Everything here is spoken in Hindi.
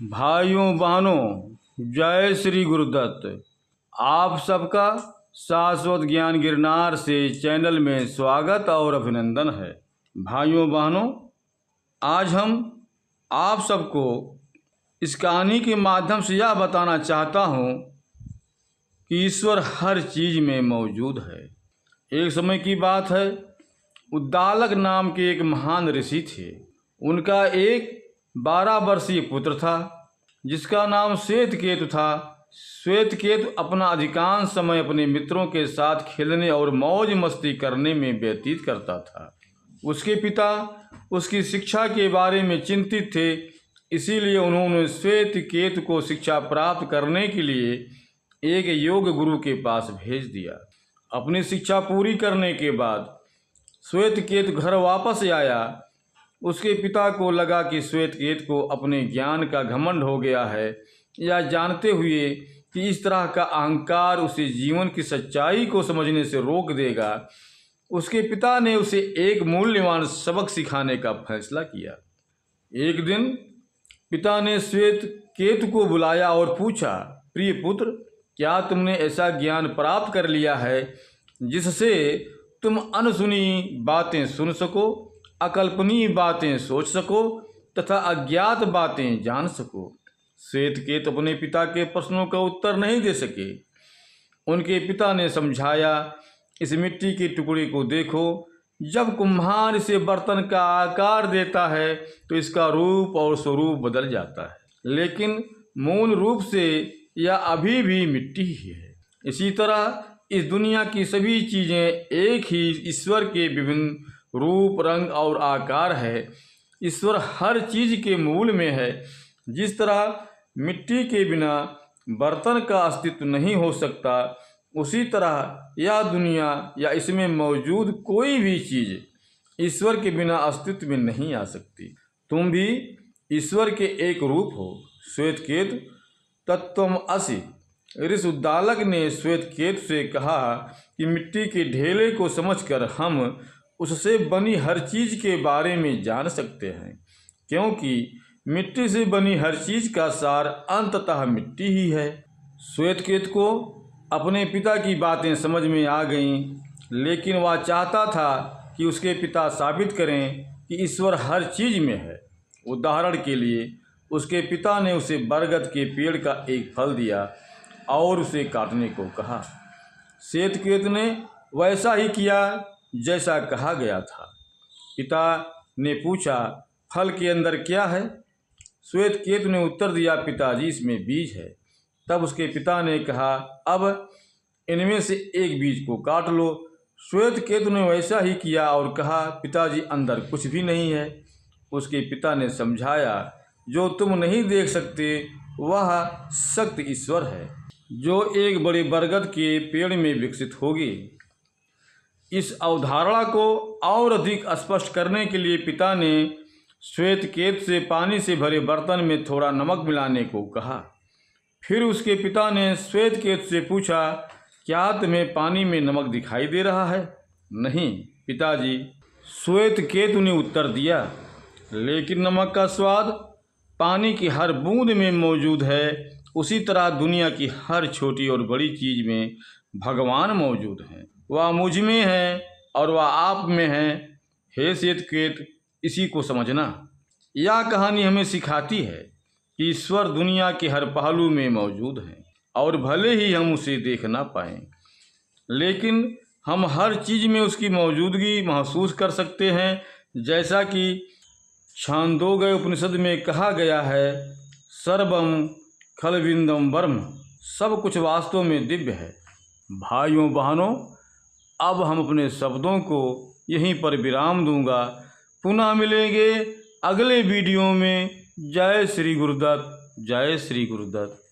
भाइयों बहनों, जय श्री गुरुदत्त। आप सबका शाश्वत ज्ञान गिरनार से चैनल में स्वागत और अभिनंदन है। भाइयों बहनों, आज हम आप सबको इस कहानी के माध्यम से यह बताना चाहता हूँ कि ईश्वर हर चीज़ में मौजूद है। एक समय की बात है, उद्दालक नाम के एक महान ऋषि थे। उनका एक 12 वर्षीय पुत्र था जिसका नाम श्वेतकेतु था। श्वेतकेतु अपना अधिकांश समय अपने मित्रों के साथ खेलने और मौज मस्ती करने में व्यतीत करता था। उसके पिता उसकी शिक्षा के बारे में चिंतित थे, इसीलिए उन्होंने श्वेतकेतु को शिक्षा प्राप्त करने के लिए एक योग गुरु के पास भेज दिया। अपनी शिक्षा पूरी करने के बाद श्वेतकेतु घर वापस आया। उसके पिता को लगा कि श्वेतकेतु को अपने ज्ञान का घमंड हो गया है, या जानते हुए कि इस तरह का अहंकार उसे जीवन की सच्चाई को समझने से रोक देगा, उसके पिता ने उसे एक मूल्यवान सबक सिखाने का फैसला किया। एक दिन पिता ने श्वेतकेतु को बुलाया और पूछा, प्रिय पुत्र, क्या तुमने ऐसा ज्ञान प्राप्त कर लिया है जिससे तुम अनसुनी बातें सुन सको, अकल्पनीय बातें सोच सको तथा अज्ञात बातें जान सको? श्वेतकेतु अपने पिता के प्रश्नों का उत्तर नहीं दे सके। उनके पिता ने समझाया, इस मिट्टी के टुकड़े को देखो, जब कुम्हार इसे बर्तन का आकार देता है तो इसका रूप और स्वरूप बदल जाता है, लेकिन मूल रूप से यह अभी भी मिट्टी ही है। इसी तरह इस दुनिया की सभी चीज़ें एक ही ईश्वर के विभिन्न रूप, रंग और आकार है। ईश्वर हर चीज़ के मूल में है। जिस तरह मिट्टी के बिना बर्तन का अस्तित्व नहीं हो सकता, उसी तरह यह दुनिया या इसमें मौजूद कोई भी चीज़ ईश्वर के बिना अस्तित्व में नहीं आ सकती। तुम भी ईश्वर के एक रूप हो। श्वेतकेतु तत्त्वमसि। ऋषि उद्दालक ने श्वेतकेतु से कहा कि मिट्टी के ढेले को समझकर हम उससे बनी हर चीज़ के बारे में जान सकते हैं, क्योंकि मिट्टी से बनी हर चीज़ का सार अंततः मिट्टी ही है। श्वेतकेतु को अपने पिता की बातें समझ में आ गईं, लेकिन वह चाहता था कि उसके पिता साबित करें कि ईश्वर हर चीज़ में है। उदाहरण के लिए उसके पिता ने उसे बरगद के पेड़ का एक फल दिया और उसे काटने को कहा। श्वेतकेतु ने वैसा ही किया जैसा कहा गया था। पिता ने पूछा, फल के अंदर क्या है? श्वेतकेतु ने उत्तर दिया, पिताजी, इसमें बीज है। तब उसके पिता ने कहा, अब इनमें से एक बीज को काट लो। श्वेतकेतु ने वैसा ही किया और कहा, पिताजी, अंदर कुछ भी नहीं है। उसके पिता ने समझाया, जो तुम नहीं देख सकते वह सत्य ईश्वर है, जो एक बड़े बरगद के पेड़ में विकसित होगी। इस अवधारणा को और अधिक स्पष्ट करने के लिए पिता ने श्वेतकेतु से पानी से भरे बर्तन में थोड़ा नमक मिलाने को कहा। फिर उसके पिता ने श्वेतकेतु से पूछा, क्या तुम्हें पानी में नमक दिखाई दे रहा है? नहीं पिताजी, श्वेतकेतु ने उत्तर दिया, लेकिन नमक का स्वाद पानी की हर बूंद में मौजूद है। उसी तरह दुनिया की हर छोटी और बड़ी चीज़ में भगवान मौजूद हैं। वह मुझ में है और वह आप में है। हे श्वेतकेतु, इसी को समझना। यह कहानी हमें सिखाती है कि ईश्वर दुनिया के हर पहलू में मौजूद है, और भले ही हम उसे देख ना पाएं, लेकिन हम हर चीज़ में उसकी मौजूदगी महसूस कर सकते हैं। जैसा कि छांदोग्य उपनिषद में कहा गया है, सर्वम खलविंदम ब्रह्म, सब कुछ वास्तव में दिव्य है। भाइयों बहनों, अब हम अपने शब्दों को यहीं पर विराम दूंगा। पुनः मिलेंगे अगले वीडियो में। जय श्री गुरुदत्त, जय श्री गुरुदत्त।